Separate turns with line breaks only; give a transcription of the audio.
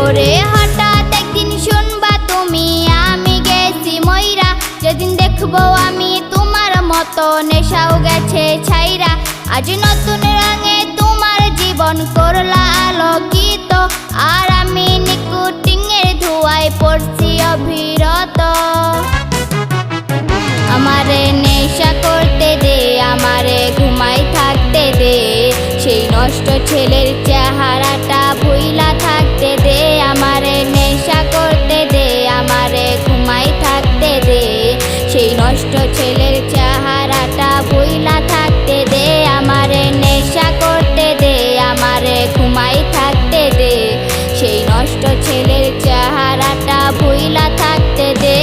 ওরে হঠাৎ একদিন শুনবা তুমি আমি গেছি ময়রা, যেদিন দেখবো আমি তোমার মতো নেশাও গেছে ছাইরা। আজ নতুন রঙে তোমার জীবন করলা আলোকিত, আর আমি নিকোটিনের ধোঁয়ায় পড়ছি অবিরত। আমারে নেশা করতে দে, আমারে ঘুমাই থাকতে দে, সেই নষ্ট ছেলের চেহারাটা ভুইলা থাকতে দে। আমারে নেশা করতে দে, আমারে ঘুমাই থাকতে দে, সেই নষ্ট ছেলের চেহারাটা ভুইলা থাকতে দে। আমারে নেশা করতে দে, আমারে ঘুমাই থাকতে দে, সেই নষ্ট ছেলের চেহারাটা ভুইলা থাকতে দে।